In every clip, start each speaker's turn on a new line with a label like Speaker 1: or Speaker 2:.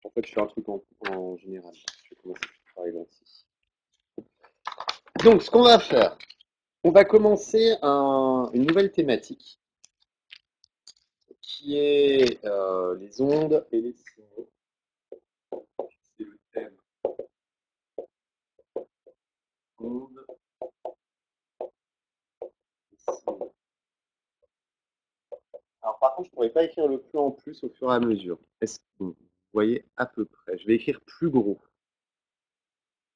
Speaker 1: En fait, je fais un truc en général. Je vais commencer par les lentilles. Donc, ce qu'on va faire, on va commencer une nouvelle thématique qui est les ondes et les signaux. C'est le thème ondes et signaux. Alors, par contre, je ne pourrais pas écrire le plan en plus au fur et à mesure. Est-ce que vous voyez à peu près? Je vais écrire plus gros.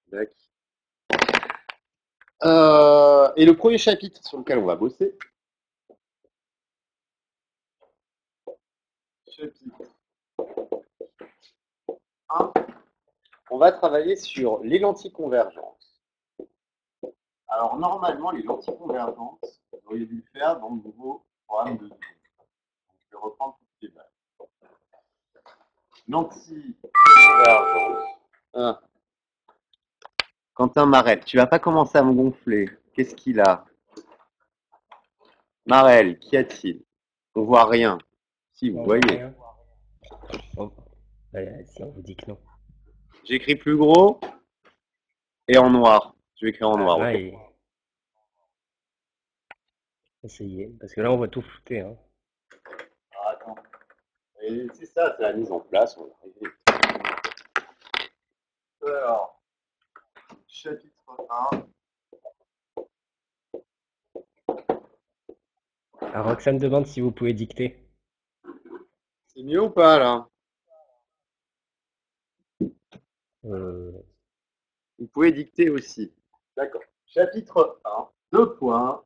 Speaker 1: D'accord. Et le premier chapitre sur lequel on va bosser, chapitre 1, on va travailler sur les lentilles convergentes. Alors normalement, les lentilles convergentes, vous auriez dû le faire dans le nouveau programme de Zoom. Je vais reprendre toutes les bases. Lentilles convergentes. Ah. Quentin Marel, tu vas pas commencer à me gonfler. Qu'est-ce qu'il a? Marel, qu'y a-t-il? On voit rien. Si, vous
Speaker 2: On voit
Speaker 1: voyez.
Speaker 2: rien. Oh. Si on vous dit que non.
Speaker 1: J'écris plus gros et en noir. Je vais écrire en
Speaker 2: Ah,
Speaker 1: noir,
Speaker 2: là,
Speaker 1: ok?
Speaker 2: essayez. Parce que là, on voit tout flouter. Hein.
Speaker 1: Ah, attends. Et c'est ça, c'est la mise en place, on va y arriver. Alors, chapitre 1.
Speaker 2: Alors, Roxane demande si vous pouvez dicter.
Speaker 1: C'est mieux ou pas là?
Speaker 2: Euh,
Speaker 1: Vous pouvez dicter aussi. D'accord. Chapitre 1. Deux points.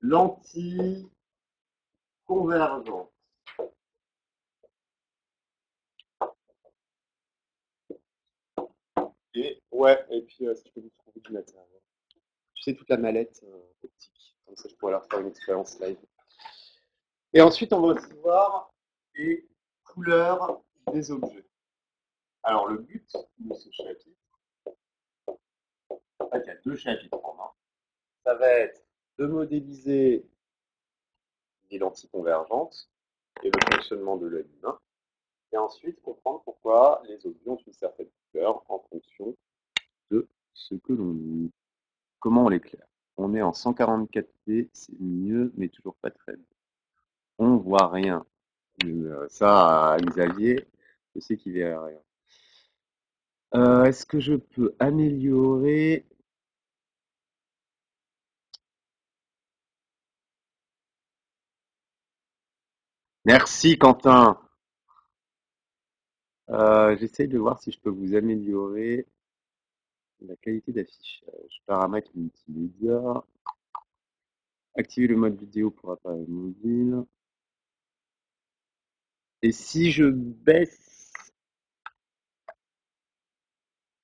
Speaker 1: Lentilles convergentes. Et ouais, et puis si tu peux vous trouver du matériel. Tu sais, toute la mallette optique. Comme ça, je pourrais leur faire une expérience live. Et ensuite, on va aussi voir les couleurs des objets. Alors, le but de ce chapitre, en fait, il y a deux chapitres en un. Ça va être de modéliser les lentilles convergentes et le fonctionnement de l'œil humain. Et ensuite, comprendre pourquoi les objets ont une certaine couleur en fonction de ce que l'on dit. Comment on l'éclaire? On est en 144p, c'est mieux, mais toujours pas très bien. On voit rien. Ça, à Xavier, je sais qu'il verra rien. Est-ce que je peux améliorer? Merci Quentin. J'essaye de voir si je peux vous améliorer la qualité d'affichage. Paramètres multimédia. Activer le mode vidéo pour appareil mobile. Et si je baisse,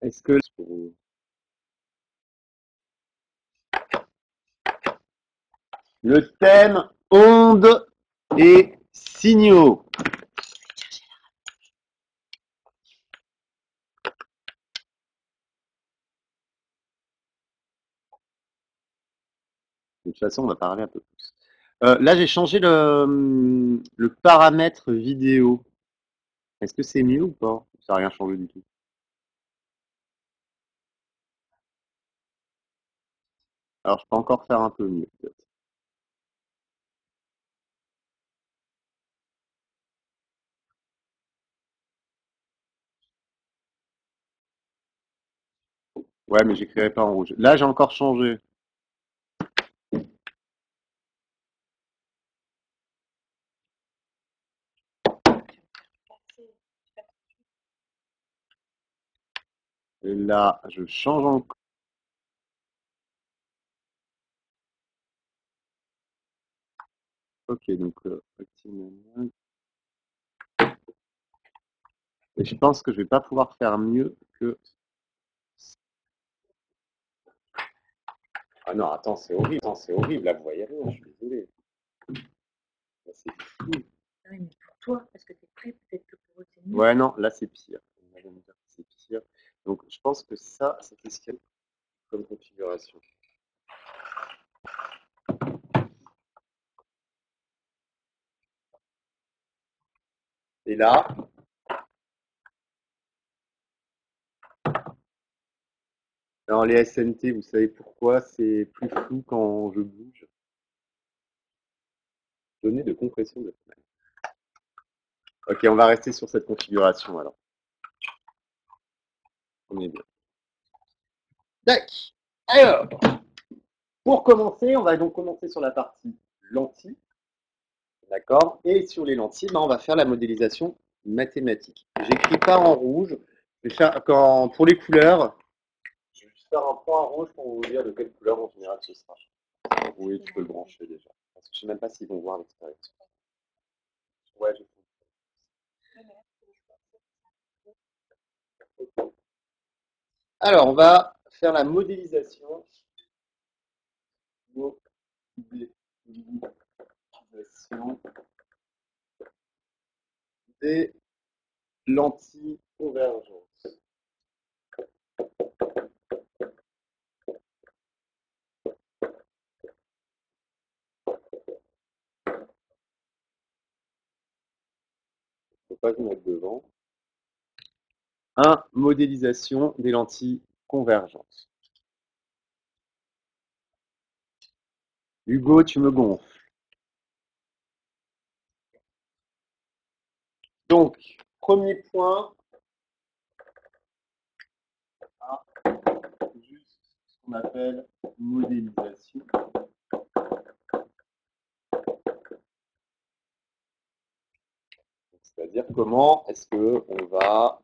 Speaker 1: est-ce que le thème ondes et signaux? De toute façon, on va parler un peu plus. Là, j'ai changé le paramètre vidéo. Est-ce que c'est mieux ou pas? Ça n'a rien changé du tout. Alors, je peux encore faire un peu mieux, peut-être. Ouais, mais j'écrirai pas en rouge. Là, j'ai encore changé. Et là, je change encore. Ok, donc, et je pense que je vais pas pouvoir faire mieux que. Ah non, attends, c'est horrible, là, vous voyez rien, je suis désolé. Là, c'est fou.
Speaker 3: Ah oui, mais pour toi, parce que t'es prêt, peut-être que pour eux c'est mieux.
Speaker 1: Ouais, non, là, c'est pire. On va me dire que c'est pire. Donc, je pense que ça, c'était ce qu'il y a comme configuration. Et là, Alors les SNT, vous savez pourquoi c'est plus flou quand je bouge? Données de compression de semelle. Ok, on va rester sur cette configuration alors. On est bien. Tac. Alors, pour commencer, on va donc commencer sur la partie lentilles. D'accord? Et sur les lentilles, on va faire la modélisation mathématique. J'écris pas en rouge. Je vais faire, pour les couleurs, je vais juste faire un point rouge pour vous dire de quelle couleur en général ce sera. Oui, tu peux le brancher déjà. Parce que je sais même pas s'ils vont voir l'expérience. Ouais, je sais. Alors, on va faire la modélisation. Modélisation des lentilles convergentes. Il ne faut pas que je mette devant. Modélisation des lentilles convergentes. Hugo, tu me gonfles. Donc, premier point, juste ce qu'on appelle modélisation. C'est-à-dire comment est-ce qu'on va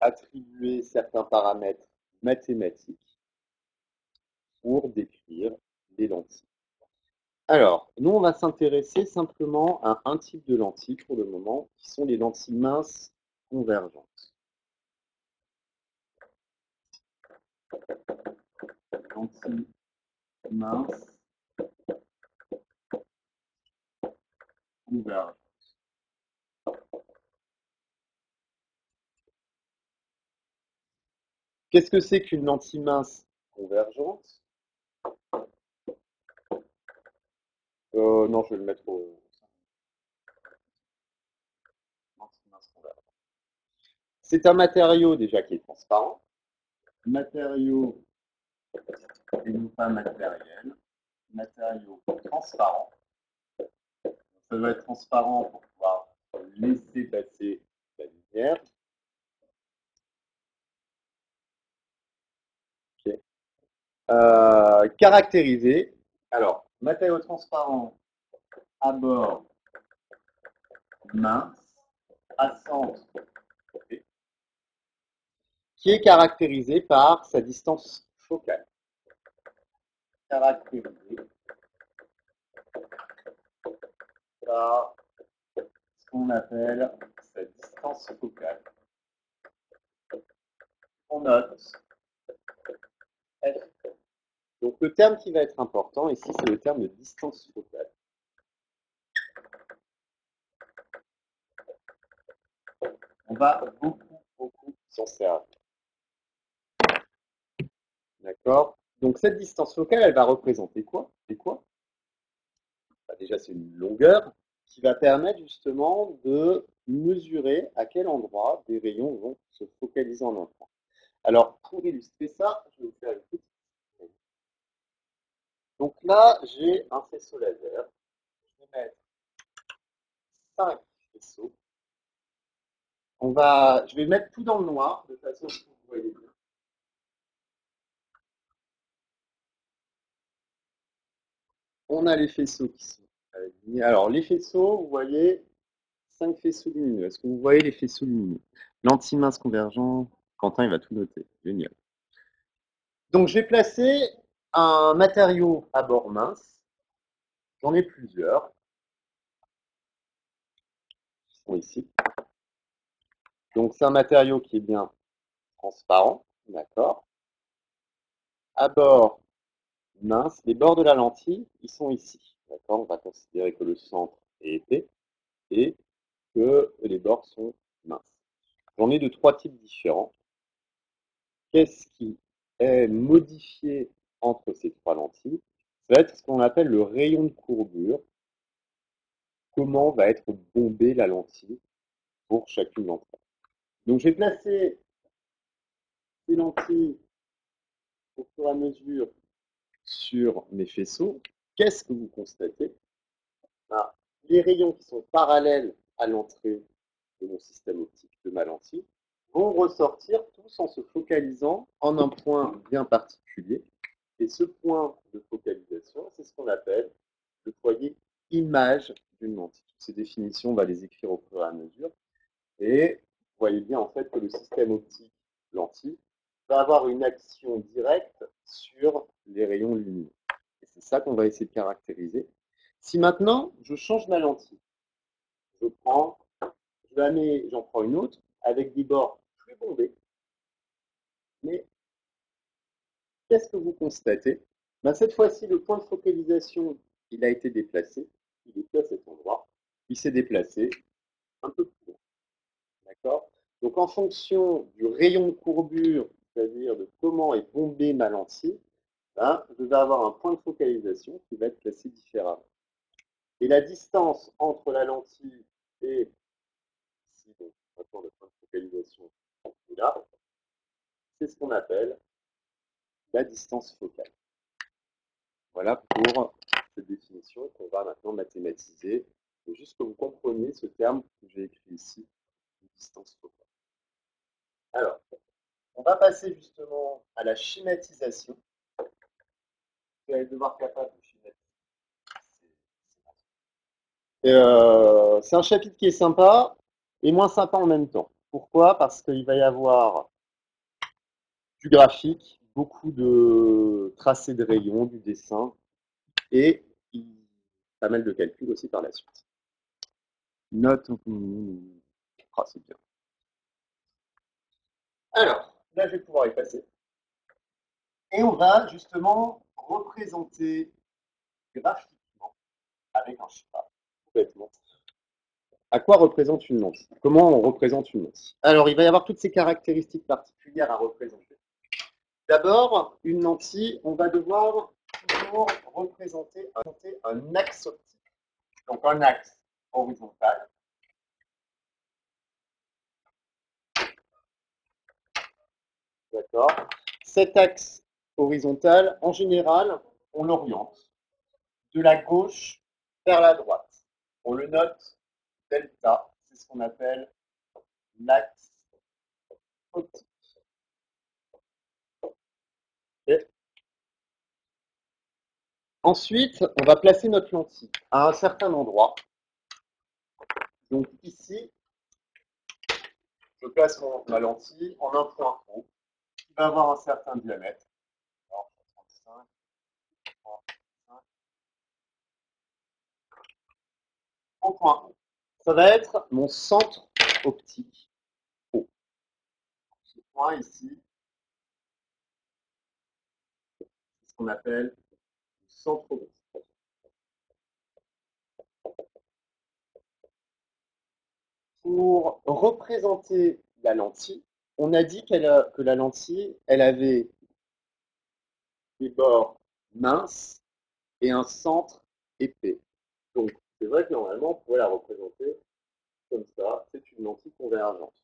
Speaker 1: attribuer certains paramètres mathématiques pour décrire les lentilles. Alors, nous, on va s'intéresser simplement à un type de lentilles pour le moment, qui sont les lentilles minces convergentes. Lentilles minces convergentes. Qu'est-ce que c'est qu'une lentille mince convergente? Non, je vais le mettre au... C'est un matériau déjà qui est transparent. Matériau et non pas matériel. Matériau transparent. Ça doit être transparent pour pouvoir laisser passer la lumière. Okay. Caractérisé. Alors, matériau transparent à bord mince, à centre, qui est caractérisé par sa distance focale. Caractérisé par ce qu'on appelle sa distance focale. On note F. Donc le terme qui va être important ici, c'est le terme de distance focale. On va beaucoup s'en servir. D'accord? Donc cette distance focale, elle va représenter quoi? Et quoi? Bah, déjà, c'est une longueur qui va permettre justement de mesurer à quel endroit des rayons vont se focaliser en un point. Alors, pour illustrer ça, je vais vous faire une petite. Donc là, j'ai un faisceau laser. Je vais mettre 5 faisceaux. Je vais mettre tout dans le noir de façon à ce que vous voyez bien. On a les faisceaux qui sont alignés. Alors, les faisceaux, vous voyez, 5 faisceaux lumineux. Est-ce que vous voyez les faisceaux lumineux? Lentille mince convergent. Quentin, il va tout noter. Génial. Donc, je vais placer un matériau à bord mince. J'en ai plusieurs. Ils sont ici. Donc, c'est un matériau qui est bien transparent. D'accord. À bord mince, les bords de la lentille, ils sont ici. D'accord. On va considérer que le centre est épais et que les bords sont minces. J'en ai de 3 types différents. Qu'est-ce qui est modifié entre ces 3 lentilles? Ça va être ce qu'on appelle le rayon de courbure. Comment va être bombée la lentille pour chacune d'entre elles. Donc, j'ai placé ces lentilles au fur et à mesure sur mes faisceaux, qu'est-ce que vous constatez? Ben, les rayons qui sont parallèles à l'entrée de mon système optique de ma lentille vont ressortir tous en se focalisant en un point bien particulier. Et ce point de focalisation, c'est ce qu'on appelle le foyer image d'une lentille. Ces définitions, on va les écrire au fur et à mesure. Et vous voyez bien en fait que le système optique lentille va avoir une action directe sur les rayons lumineux. Et c'est ça qu'on va essayer de caractériser. Si maintenant je change ma lentille, j'en prends une autre avec des bords plus bombés, mais qu'est-ce que vous constatez? Ben, cette fois-ci, le point de focalisation, il a été déplacé, il était à cet endroit, il s'est déplacé un peu plus loin. D'accord? Donc en fonction du rayon de courbure, c'est-à-dire de comment est bombée ma lentille, ben, je vais avoir un point de focalisation qui va être placé différemment. Et la distance entre la lentille et ici, donc, maintenant le point de focalisation est là, c'est ce qu'on appelle la distance focale. Voilà pour cette définition qu'on va maintenant mathématiser. Il faut juste que vous compreniez ce terme que j'ai écrit ici, distance focale. Alors, on va passer justement à la schématisation. Vous allez devoir être capable de schématiser. C'est un chapitre qui est sympa et moins sympa en même temps. Pourquoi? Parce qu'il va y avoir du graphique, beaucoup de tracés de rayons, du dessin et pas mal de calculs aussi par la suite. Note. Ah, c'est bien. Alors, là, je vais pouvoir y passer. Et on va justement représenter graphiquement, avec un schéma, complètement, à quoi représente une lentille. Comment on représente une lentille? Alors, il va y avoir toutes ces caractéristiques particulières à représenter. D'abord, une lentille, on va devoir toujours représenter un axe optique. Donc, un axe horizontal. D'accord? Cet axe horizontal, en général, on l'oriente de la gauche vers la droite. On le note delta, c'est ce qu'on appelle l'axe optique. Et ensuite, on va placer notre lentille à un certain endroit. Donc ici, je place ma lentille en un point haut qui va avoir un certain diamètre. Alors, 35, 35, en point haut. Ça va être mon centre optique haut. Ce point ici, c'est ce qu'on appelle le centre optique. Pour représenter la lentille, on a dit que la lentille, elle avait des bords minces et un centre épais. Donc, c'est vrai que normalement, on pourrait la représenter comme ça. C'est une lentille convergente.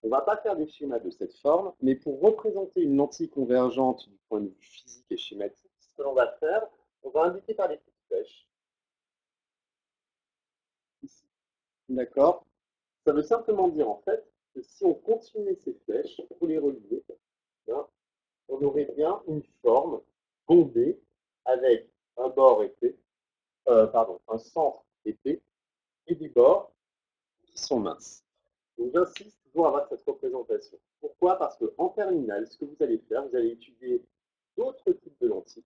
Speaker 1: On ne va pas faire des schémas de cette forme, mais pour représenter une lentille convergente du point de vue physique et schématique, ce que l'on va faire, on va indiquer par des petites flèches. Ici. D'accord? Ça veut simplement dire en fait que si on continuait ces flèches, pour les relier, hein, on aurait bien une forme bombée avec un bord épais, un centre épais et des bords qui sont minces. Donc j'insiste toujours à avoir cette représentation. Pourquoi? Parce qu'en terminale, ce que vous allez faire, vous allez étudier d'autres types de lentilles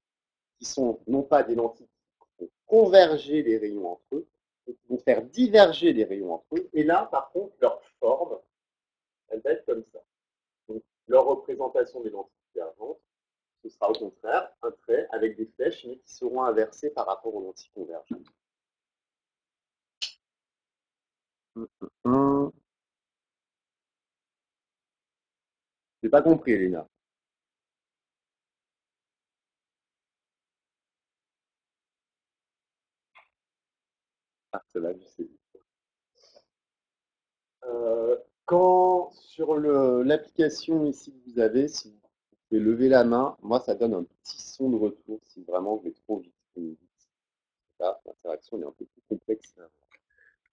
Speaker 1: qui sont non pas des lentilles qui vont converger les rayons entre eux, mais qui vont faire diverger les rayons entre eux. Et là, par contre, leur forme, elle va être comme ça. Donc, leur représentation des lentilles divergentes, ce sera au contraire un trait avec des flèches, mais qui seront inversées par rapport aux lentilles convergentes. J'ai pas compris, Elena. Ah, ça va, je sais. Quand sur l'application ici que vous avez, si vous pouvez lever la main. Moi, ça donne un petit son de retour si vraiment je vais trop vite. Vous me dites. Là, l'interaction est un peu plus complexe.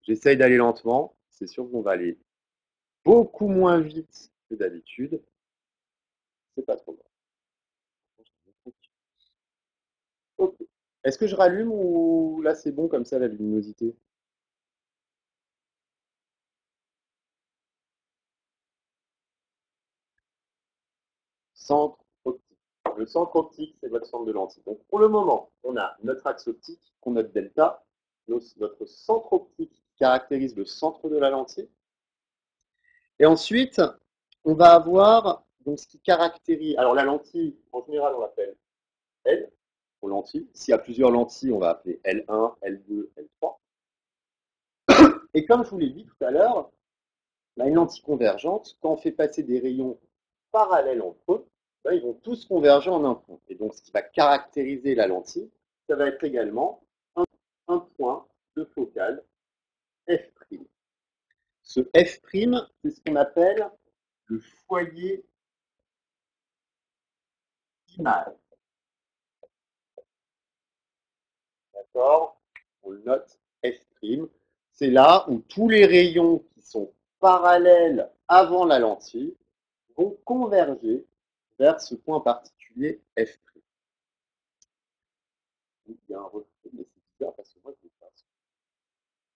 Speaker 1: J'essaye d'aller lentement. C'est sûr qu'on va aller beaucoup moins vite que d'habitude. C'est pas trop grave. Ok. Est-ce que je rallume ou là c'est bon comme ça la luminosité? Centre optique. Le centre optique, c'est votre centre de lentille. Donc pour le moment, on a notre axe optique, qu'on note delta, notre centre optique qui caractérise le centre de la lentille. Et ensuite, on va avoir donc ce qui caractérise. Alors la lentille, en général, on l'appelle L pour lentille. S'il y a plusieurs lentilles, on va appeler L1, L2, L3. Et comme je vous l'ai dit tout à l'heure, une lentille convergente, quand on fait passer des rayons parallèles entre eux, ben, ils vont tous converger en un point. Et donc, ce qui va caractériser la lentille, ça va être également un point de focale F'. Ce F', c'est ce qu'on appelle le foyer d'image. D'accord? On le note F'. C'est là où tous les rayons qui sont parallèles avant la lentille vont converger vers ce point particulier F'. Il y a un reflet, mais c'est bizarre parce que moi je ne l'ai pas.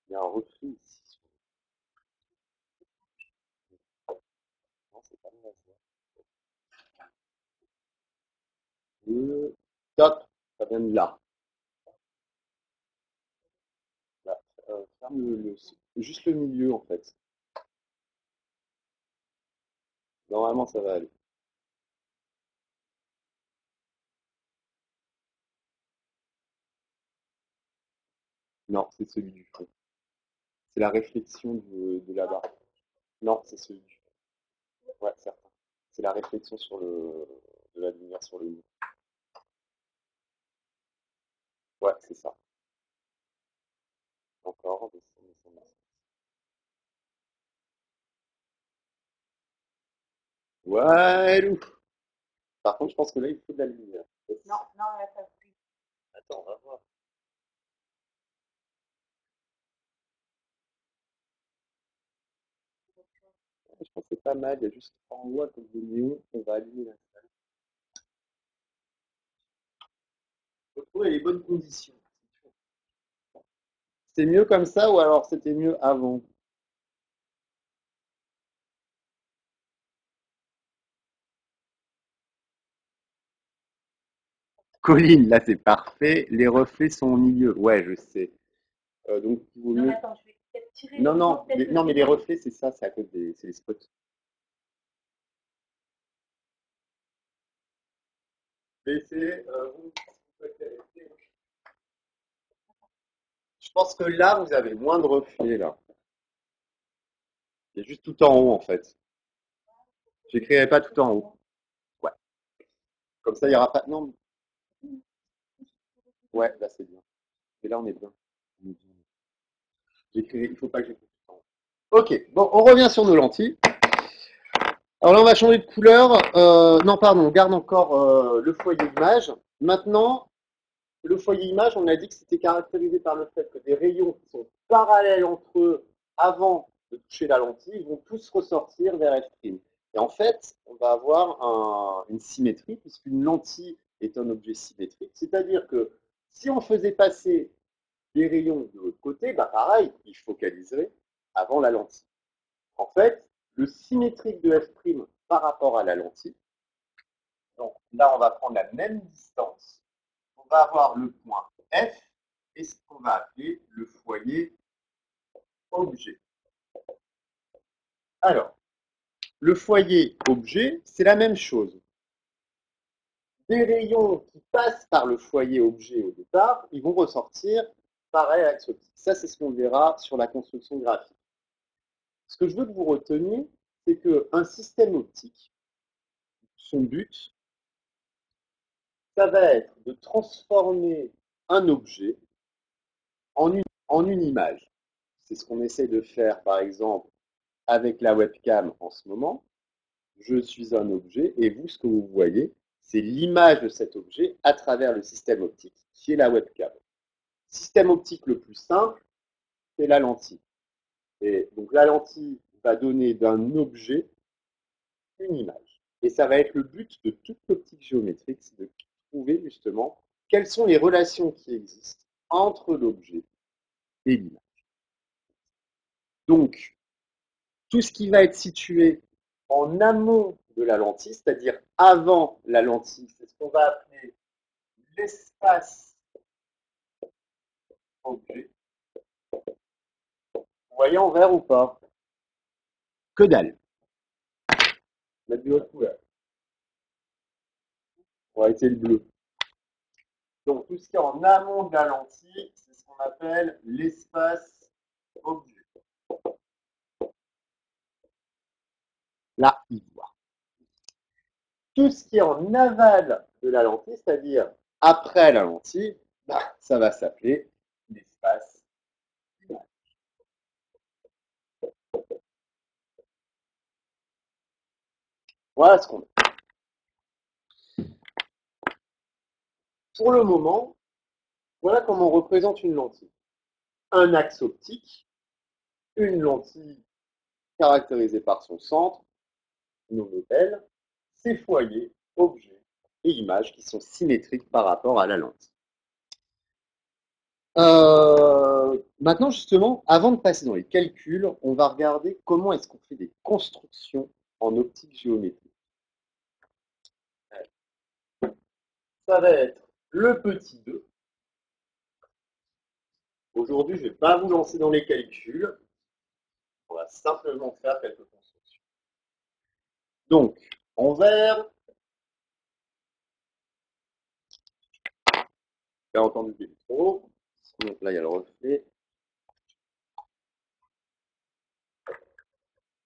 Speaker 1: Il y a un reflet ici. Non, c'est pas le laser. Top, ça vient de là. Là. Ferme juste le milieu en fait. Normalement ça va aller. Non, c'est celui du fond. C'est la réflexion de là-bas. Non, c'est celui du fond. Ouais, certain. C'est la réflexion de la lumière sur le mur. Ouais, c'est ça. Encore, descend, descend, descend. Ouais, loup. Par contre, je pense que là, il faut de la lumière.
Speaker 3: Non, non, là, ça suit.
Speaker 1: Attends, on va voir. Je pense que c'est pas mal. Il y a juste en haut, à cause de néon, on va allumer la salle. Il faut trouver les bonnes conditions. C'est mieux comme ça ou alors c'était mieux avant? Colline, là c'est parfait. Les reflets sont au milieu. Ouais, je sais. Donc il vaut
Speaker 3: Non, mais
Speaker 1: mieux.
Speaker 3: attends, je vais peut-être tirer
Speaker 1: Non,
Speaker 3: les
Speaker 1: non,
Speaker 3: gens, peut-être que
Speaker 1: non, mais
Speaker 3: je
Speaker 1: les
Speaker 3: vais-
Speaker 1: reflets, c'est ça, c'est à cause c'est les spots. Baissez, je pense que là, vous avez moins de reflets, là. Il y a juste tout en haut, en fait. J'écrirai pas tout en haut. Ouais. Comme ça, il n'y aura pas. Non, ouais, là, c'est bien. Et là, on est bien. On est bien. J'écrirai, il faut pas que j'écrive tout en haut. Ok, bon, on revient sur nos lentilles. Alors là, on va changer de couleur. Non, pardon, on garde encore le foyer image. Maintenant, le foyer image, on a dit que c'était caractérisé par le fait que des rayons qui sont parallèles entre eux avant de toucher la lentille vont tous ressortir vers F'. Et en fait, on va avoir une symétrie, puisqu'une lentille est un objet symétrique. C'est-à-dire que si on faisait passer des rayons de l'autre côté, bah pareil, ils focaliseraient avant la lentille. En fait, le symétrique de F' par rapport à la lentille, donc là, on va prendre la même distance. On va avoir le point F et ce qu'on va appeler le foyer objet. Alors, le foyer objet, c'est la même chose. Des rayons qui passent par le foyer objet au départ, ils vont ressortir pareil à l'axe optique. Ça, c'est ce qu'on verra sur la construction graphique. Ce que je veux que vous reteniez, c'est qu'un système optique, son but, ça va être de transformer un objet en une image. C'est ce qu'on essaie de faire, par exemple, avec la webcam en ce moment. Je suis un objet et vous, ce que vous voyez, c'est l'image de cet objet à travers le système optique qui est la webcam. Le système optique le plus simple, c'est la lentille. Et donc la lentille va donner d'un objet une image. Et ça va être le but de toute l'optique géométrique, c'est de trouver justement quelles sont les relations qui existent entre l'objet et l'image. Donc, tout ce qui va être situé en amont de la lentille, c'est-à-dire avant la lentille, c'est ce qu'on va appeler l'espace objet. Vous voyez en vert ou pas? Que dalle. Mettre du haut couleur. On va essayer le bleu. Donc, tout ce qui est en amont de la lentille, c'est ce qu'on appelle l'espace objet. Là, il voit. Tout ce qui est en aval de la lentille, c'est-à-dire après la lentille, ça va s'appeler l'espace image. Voilà ce qu'on a. Pour le moment, voilà comment on représente une lentille. Un axe optique, une lentille caractérisée par son centre, nommé L, ses foyers, objets et images qui sont symétriques par rapport à la lentille. Maintenant, justement, avant de passer dans les calculs, on va regarder comment est-ce qu'on fait des constructions en optique géométrique. Ça va être le petit 2. Aujourd'hui, je ne vais pas vous lancer dans les calculs. On va simplement faire quelques constructions. Donc, en vert, bien entendu, il est trop. Donc là, il y a le reflet.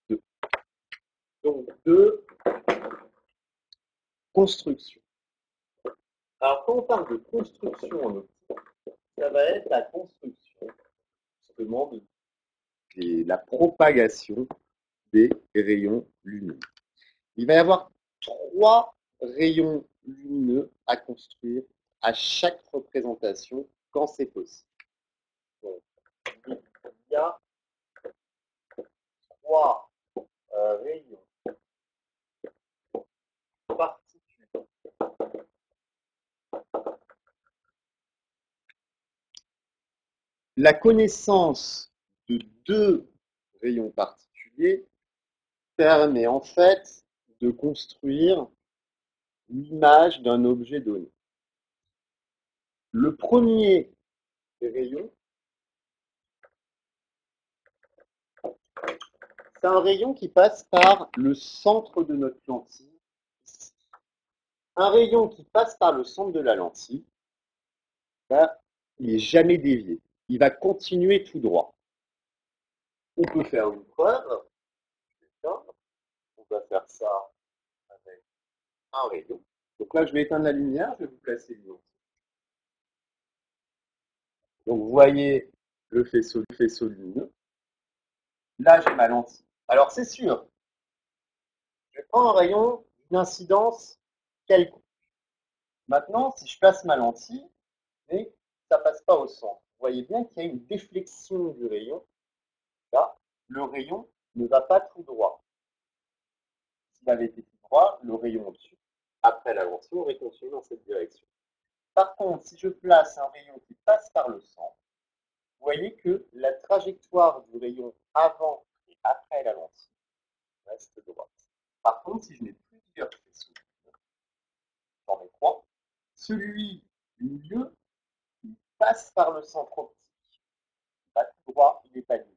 Speaker 1: 2. Donc, 2, construction. Alors, quand on parle de construction en optique, ça va être la construction, justement, de la propagation des rayons lumineux. Il va y avoir 3 rayons lumineux à construire à chaque représentation quand c'est possible. Donc, il y a 3 rayons particuliers. La connaissance de 2 rayons particuliers permet en fait de construire l'image d'un objet donné. Le premier rayon, c'est un rayon qui passe par le centre de notre lentille. Un rayon qui passe par le centre de la lentille, là, il n'est jamais dévié. Il va continuer tout droit. On peut faire une preuve. On va faire ça avec un rayon. Donc là, je vais éteindre la lumière, je vais vous placer une lentille. Donc vous voyez le faisceau lumineux. Là, j'ai ma lentille. Alors c'est sûr, je prends un rayon d'une incidence quelconque. Maintenant, si je place ma lentille, mais ça ne passe pas au centre. Vous voyez bien qu'il y a une déflexion du rayon. Là, le rayon ne va pas tout droit. S'il avait été tout droit, le rayon au-dessus, après la lentille, aurait continué dans cette direction. Par contre, si je place un rayon qui passe par le centre, vous voyez que la trajectoire du rayon avant et après la lentille reste droite. Par contre, si je mets plusieurs faisceaux, j'en mets 3, celui du milieu il passe par le centre optique. Il va tout droit, il n'est pas libre.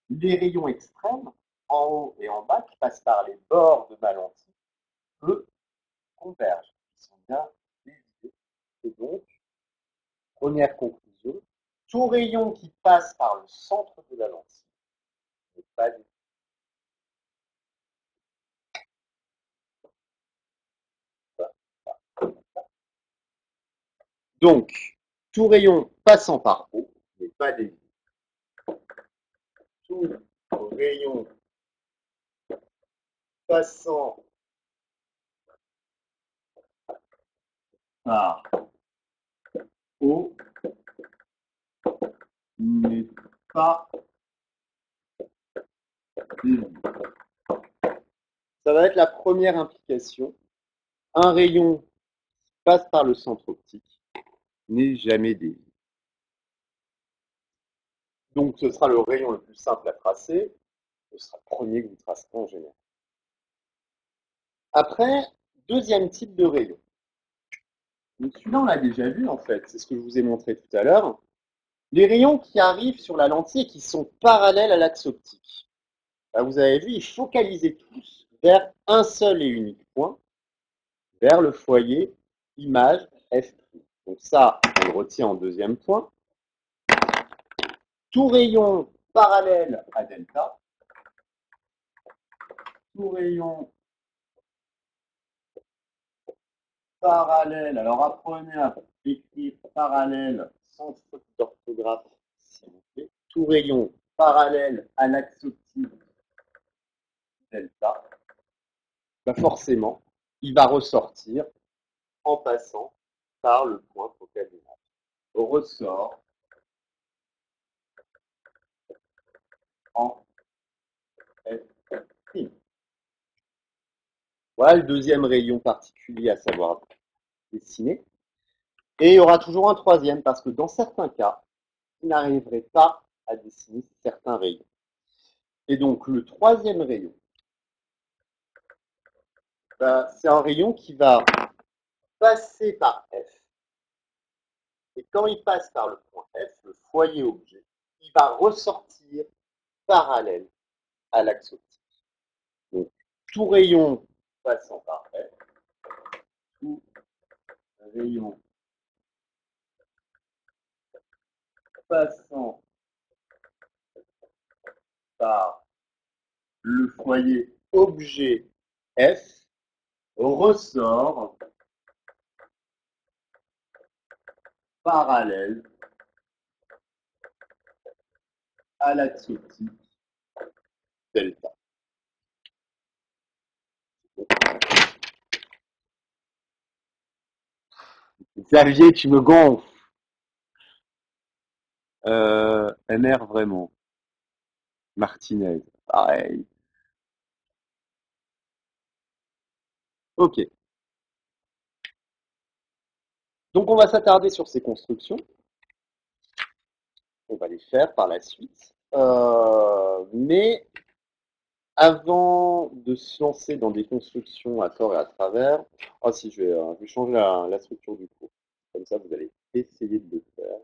Speaker 1: Les rayons extrêmes, en haut et en bas, qui passent par les bords de ma lentille, eux, convergent. Ils sont bien déviés. Et donc, première conclusion, tout rayon qui passe par le centre de la lentille n'est pas dévié. Donc, tout rayon passant par haut n'est pas dévié. Tout rayon passant par O n'est pas dévié. Ça va être la première implication. Un rayon qui passe par le centre optique n'est jamais dévié. Donc ce sera le rayon le plus simple à tracer. Ce sera le premier que vous tracerez en général. Après, deuxième type de rayon. Donc celui-là, on l'a déjà vu en fait. C'est ce que je vous ai montré tout à l'heure. Les rayons qui arrivent sur la lentille et qui sont parallèles à l'axe optique. Là, vous avez vu, ils focalisaient tous vers un seul et unique point, vers le foyer image F'. Donc ça, on le retient en deuxième point. Tout rayon parallèle à delta, tout rayon parallèle, alors apprenez à écrire parallèle sans faute d'orthographe, s'il vous plaît. Tout rayon parallèle à l'axe optique delta, bah forcément, il va ressortir en passant par le point focal d'image. Ressort en F'. Voilà le deuxième rayon particulier à savoir dessiner. Et il y aura toujours un troisième parce que dans certains cas, vous n'arriverez pas à dessiner certains rayons. Et donc le troisième rayon, c'est un rayon qui va passer par F. Et quand il passe par le point F, le foyer objet, il va ressortir parallèle à l'axe optique. Donc tout rayon passant par F, tout rayon passant par le foyer objet F ressort parallèle à l'axe optique delta. Xavier, tu me gonfles. MR vraiment. Martinez, pareil. Ok. Donc on va s'attarder sur ces constructions. On va les faire par la suite. Mais avant de se lancer dans des constructions à tort et à travers, ah si, je vais changer la structure du cours. Comme ça, vous allez essayer de le faire.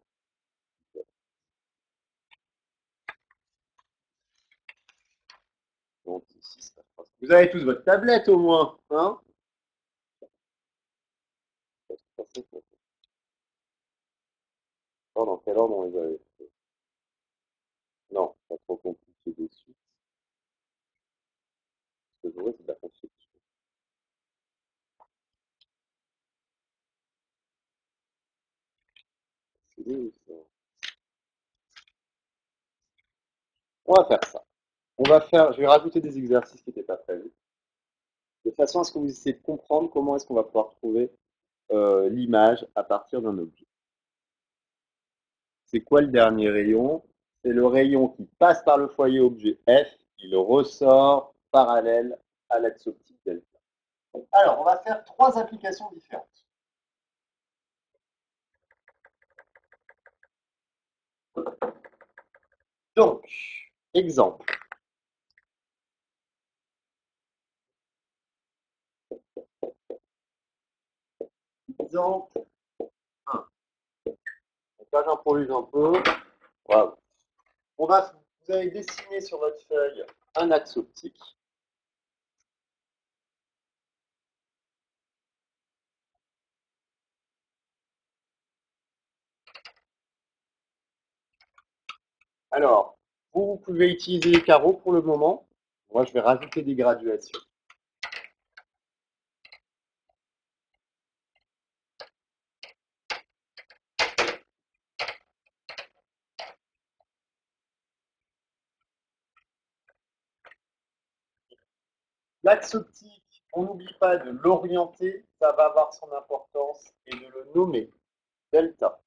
Speaker 1: Donc, ici, vous avez tous votre tablette au moins, hein? Dans quel ordre on les avait fait? Non, pas trop compliqué dessus. Ce que je voudrais, c'est de la construction. C'est où ça? On va faire ça. Je vais rajouter des exercices qui n'étaient pas prévus, de façon à ce que vous essayiez de comprendre comment est-ce qu'on va pouvoir trouver l'image à partir d'un objet. C'est quoi le dernier rayon? C'est le rayon qui passe par le foyer objet F, il ressort parallèle à l'axe optique delta. Alors, on va faire trois applications différentes. Donc, exemple. Exemple 1. Donc là, j'improvise un peu. Voilà. Vous allez dessiner sur votre feuille un axe optique. Alors, vous pouvez utiliser les carreaux pour le moment. Moi, je vais rajouter des graduations. L'axe optique On n'oublie pas de l'orienter, ça va avoir son importance, et de le nommer delta.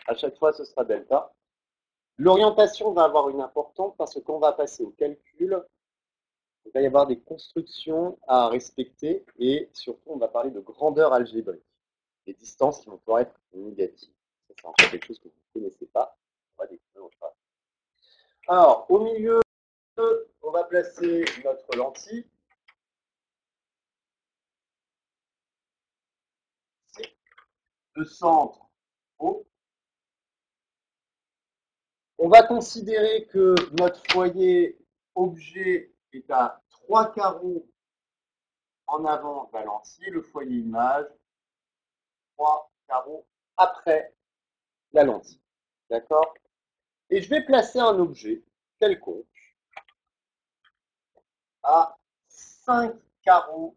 Speaker 1: À chaque fois, ce sera delta. L'orientation va avoir une importance parce que quand on va passer au calcul, il va y avoir des constructions à respecter et surtout, on va parler de grandeur algébrique. Des distances qui vont pouvoir être négatives. Ça, c'est encore quelque chose que vous ne connaissez pas. On va découvrir au travail. Alors, au milieu, on va placer notre lentille. De centre haut. On va considérer que notre foyer objet est à 3 carreaux en avant de la lentille, le foyer image, 3 carreaux après la lentille. D'accord? Et je vais placer un objet quelconque à 5 carreaux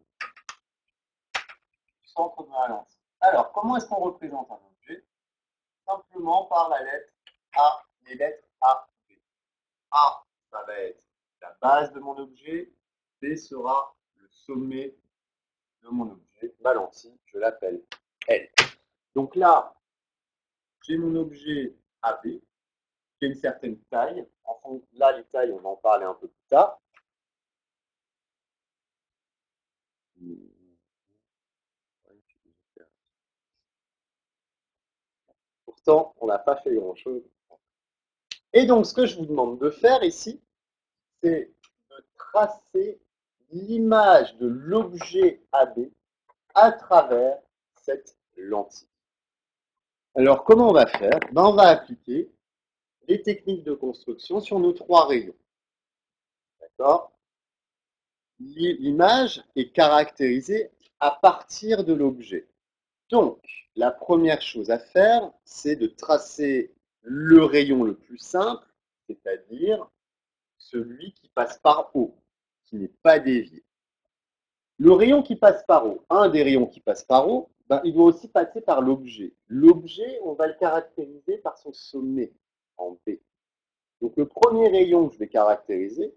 Speaker 1: du centre de la lentille. Alors, comment est-ce qu'on représente un objet? Simplement par la lettre A, les lettres A, B. A, ça va être la base de mon objet. B sera le sommet de mon objet. Ma lentille, je l'appelle L. Donc là, j'ai mon objet AB qui a une certaine taille. Enfin, là, les tailles, on va en parler un peu plus tard. Pourtant, on n'a pas fait grand-chose. Et donc, ce que je vous demande de faire ici, c'est de tracer l'image de l'objet AB à travers cette lentille. Alors, comment on va faire? On va appliquer les techniques de construction sur nos 3 rayons. D'accord? L'image est caractérisée à partir de l'objet. Donc, la première chose à faire, c'est de tracer le rayon le plus simple, c'est-à-dire celui qui passe par haut, qui n'est pas dévié. Le rayon qui passe par haut, un des rayons qui passe par haut, il doit aussi passer par l'objet. L'objet, on va le caractériser par son sommet, en B. Donc le premier rayon que je vais caractériser,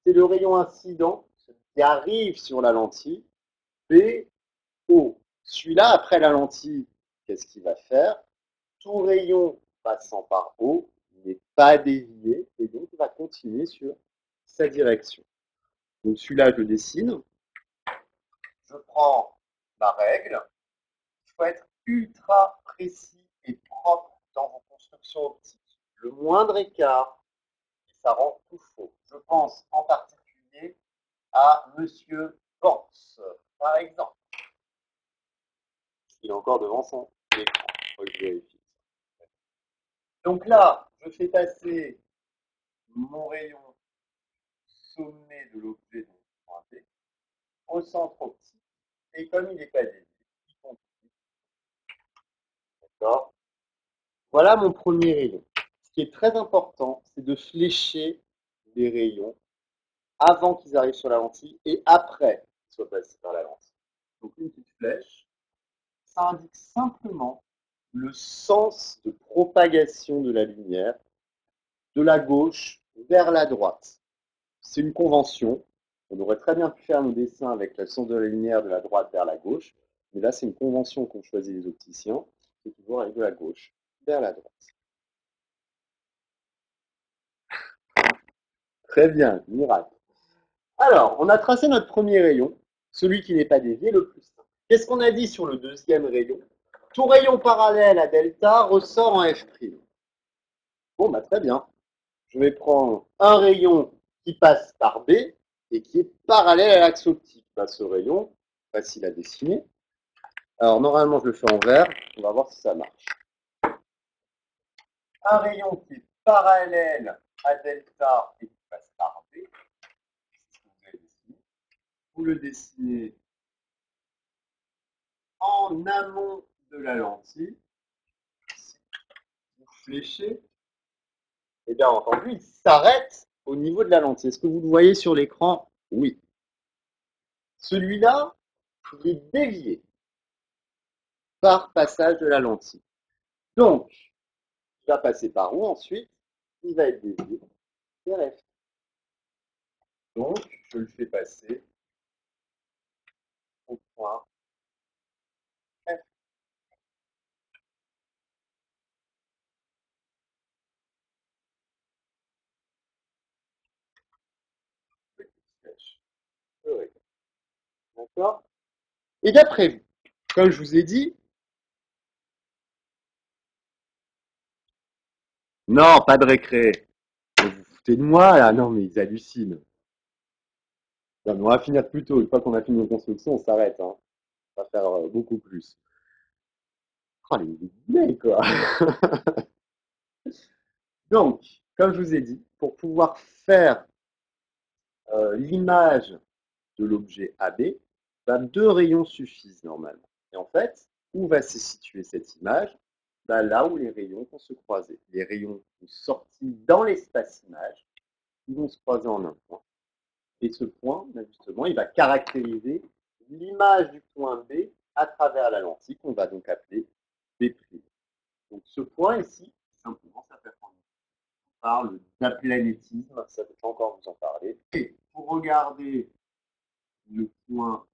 Speaker 1: c'est le rayon incident qui arrive sur la lentille, BO. Celui-là, après la lentille, qu'est-ce qu'il va faire? Tout rayon passant par haut n'est pas dévié et donc il va continuer sur sa direction. Donc celui-là, je le dessine. Je prends ma règle. Il faut être ultra précis et propre dans vos constructions optiques. Le moindre écart, ça rend tout faux. Je pense en particulier à Monsieur Vance, par exemple. Il est encore devant son écran. Il faut que je vérifie. Donc là, je fais passer mon rayon sommet de l'objet dont je pointé au centre optique. Et comme il n'est pas dévié, il continue. D'accord? Voilà mon premier rayon. Ce qui est très important, c'est de flécher les rayons avant qu'ils arrivent sur la lentille et après qu'ils soient passés par la lentille. Donc une petite flèche, ça indique simplement le sens de propagation de la lumière de la gauche vers la droite. C'est une convention. On aurait très bien pu faire nos dessins avec le sens de la lumière de la droite vers la gauche, mais là c'est une convention qu'ont choisi les opticiens, c'est toujours aller de la gauche vers la droite. Très bien, miracle. Alors, on a tracé notre premier rayon, celui qui n'est pas dévié, le plus simple. Qu'est-ce qu'on a dit sur le deuxième rayon? Tout rayon parallèle à delta ressort en F'. Bon, très bien. Je vais prendre un rayon qui passe par B et qui est parallèle à l'axe optique. Ce rayon, facile à dessiner. Alors, normalement, je le fais en vert. On va voir si ça marche. Un rayon qui est parallèle à delta et qui passe par B. C'est ce que vous avez dessiné. Vous le dessinez en amont de la lentille. Vous fléchez. Et bien entendu, il s'arrête au niveau de la lentille. Est-ce que vous le voyez sur l'écran? Oui. Celui-là, il est dévié par passage de la lentille. Donc, il va passer par où ensuite? Il va être dévié vers F. Donc, je le fais passer point F. D'accord? Et d'après vous, comme je vous ai dit, non, pas de récré. Vous vous foutez de moi là? Non, mais ils hallucinent. Non, mais on va finir plus tôt. Une fois qu'on a fini nos constructions, on s'arrête. Hein. On va faire beaucoup plus. Oh, les guillemets, quoi. Donc, comme je vous ai dit, pour pouvoir faire l'image de l'objet AB, ben, deux rayons suffisent normalement. Et en fait, où va se situer cette image? Ben, là où les rayons vont se croiser. Les rayons sortis dans l'espace image, ils vont se croiser en un point. Et ce point, ben, justement, il va caractériser l'image du point B à travers la lentille qu'on va donc appeler B'. Donc ce point ici, simplement, ça fait qu'on parle d'aplanétisme, ça ne peut pas encore vous en parler. Et pour regarder le point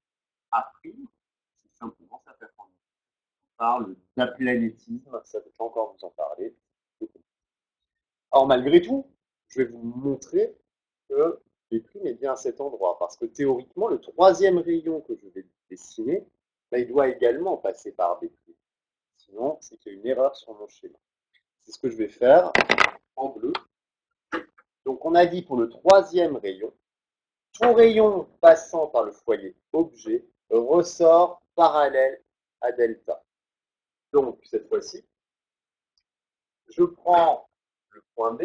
Speaker 1: A', c'est simplement, ça fait qu'on parle d'aplanétisme, ça ne peut pas encore vous en parler. Alors malgré tout, je vais vous montrer que B' est bien à cet endroit, parce que théoriquement, le troisième rayon que je vais dessiner, ben, il doit également passer par B'. Sinon, c'est qu'il y a une erreur sur mon schéma. C'est ce que je vais faire en bleu. Donc on a dit pour le troisième rayon, tout rayon passant par le foyer objet ressort parallèle à delta. Donc cette fois-ci, je prends le point B,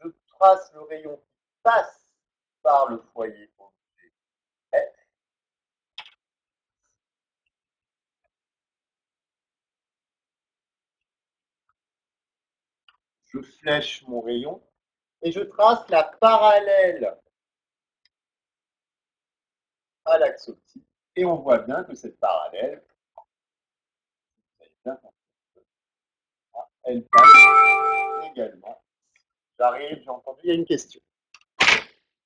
Speaker 1: je trace le rayon qui passe par le foyer objet F. Je flèche mon rayon et je trace la parallèle à l'axe optique. Et on voit bien que cette parallèle, elle passe également. J'arrive, j'ai entendu, il y a une question.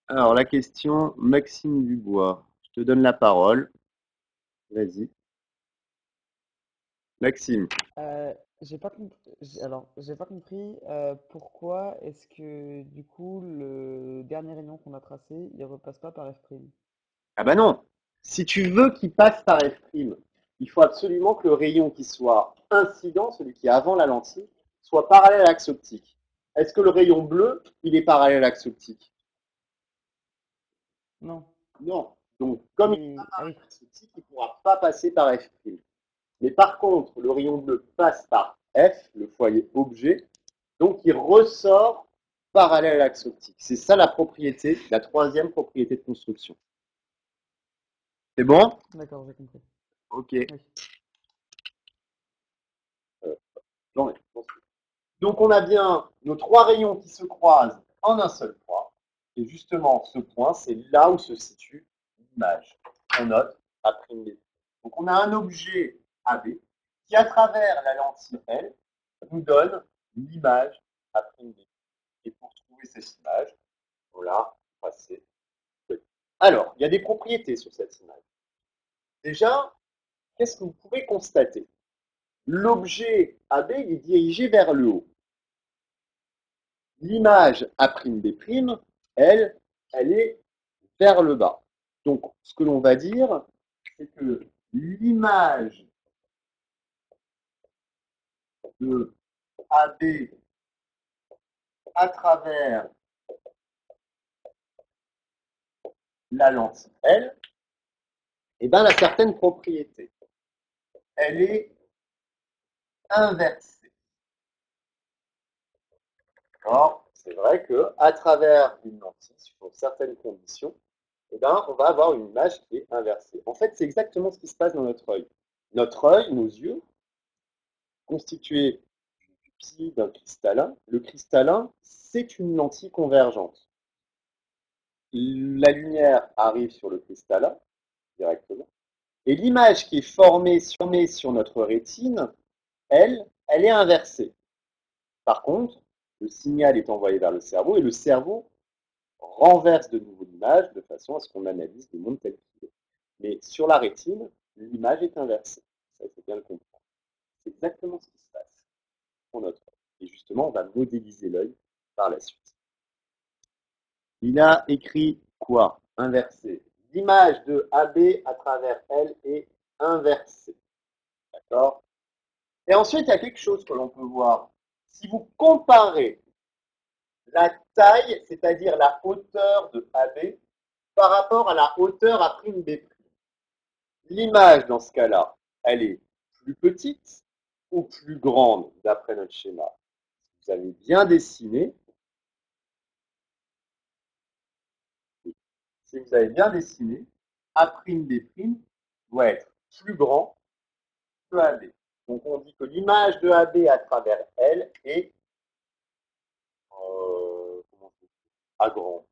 Speaker 1: Alors la question, Maxime Dubois, je te donne la parole. Vas-y. Maxime.
Speaker 4: J'ai pas compris. J'ai pas compris pourquoi est-ce que du coup le dernier rayon qu'on a tracé, il repasse pas par F'.
Speaker 1: Ah bah non. Si tu veux qu'il passe par F', il faut absolument que le rayon qui soit incident, celui qui est avant la lentille, soit parallèle à l'axe optique. Est-ce que le rayon bleu, il est parallèle à l'axe optique?
Speaker 4: Non.
Speaker 1: Non. Donc, comme il n'est pas
Speaker 4: Ah
Speaker 1: parallèle
Speaker 4: oui.
Speaker 1: à l'axe optique, il ne pourra pas passer par F'. Mais par contre, le rayon bleu passe par F, le foyer objet, donc il ressort parallèle à l'axe optique. C'est ça la propriété, la troisième propriété de construction. C'est bon?
Speaker 4: D'accord, j'ai compris.
Speaker 1: Ok.
Speaker 4: Oui.
Speaker 1: Donc on a bien nos trois rayons qui se croisent en un seul point. Et justement, ce point, c'est là où se situe l'image. On note A'. Donc on a un objet AB qui, à travers la lentille L, nous donne l'image A'. Et pour trouver cette image, on l'a passé. Alors, il y a des propriétés sur cette image. Déjà, qu'est-ce que vous pouvez constater? L'objet AB est dirigé vers le haut. L'image A'B', elle est vers le bas. Donc, ce que l'on va dire, c'est que l'image de AB à travers la lentille L, eh ben, elle a certaines propriétés. Elle est inversée. Alors, c'est vrai qu'à travers une lentille, sur certaines conditions, eh ben, on va avoir une image qui est inversée. En fait, c'est exactement ce qui se passe dans notre œil. Notre œil, nos yeux, constitués d'une pupille d'un cristallin, le cristallin, c'est une lentille convergente. La lumière arrive sur le cristallin directement, et l'image qui est formée sur notre rétine, elle est inversée. Par contre, le signal est envoyé vers le cerveau, et le cerveau renverse de nouveau l'image de façon à ce qu'on analyse le monde tel qu'il est. Mais sur la rétine, l'image est inversée. Ça, il faut bien le comprendre. C'est exactement ce qui se passe pour notre œil. Et justement, on va modéliser l'œil par la suite. Il a écrit quoi? Inversé. L'image de AB à travers L est inversée. D'accord? Et ensuite, il y a quelque chose que l'on peut voir. Si vous comparez la taille, c'est-à-dire la hauteur de AB, par rapport à la hauteur à prime B', l'image dans ce cas-là, elle est plus petite ou plus grande d'après notre schéma? Vous avez bien dessiné. Si vous avez bien dessiné, A'B' doit être plus grand que AB. Donc on dit que l'image de AB à travers L est agrandie.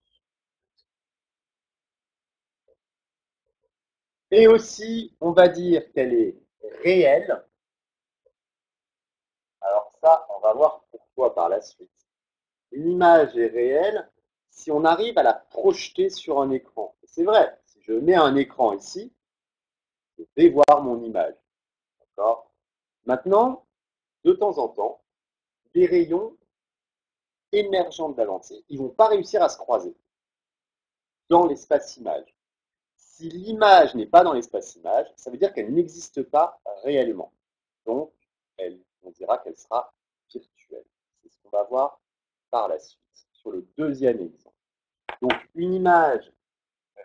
Speaker 1: Et aussi, on va dire qu'elle est réelle. Alors ça, on va voir pourquoi par la suite. Une image est réelle si on arrive à la projeter sur un écran. C'est vrai, si je mets un écran ici, je vais voir mon image. D'accord? Maintenant, de temps en temps, les rayons émergents de la lentille, ils ne vont pas réussir à se croiser dans l'espace image. Si l'image n'est pas dans l'espace image, ça veut dire qu'elle n'existe pas réellement. Donc, on dira qu'elle sera virtuelle. C'est ce qu'on va voir par la suite, sur le deuxième exemple. Donc, une image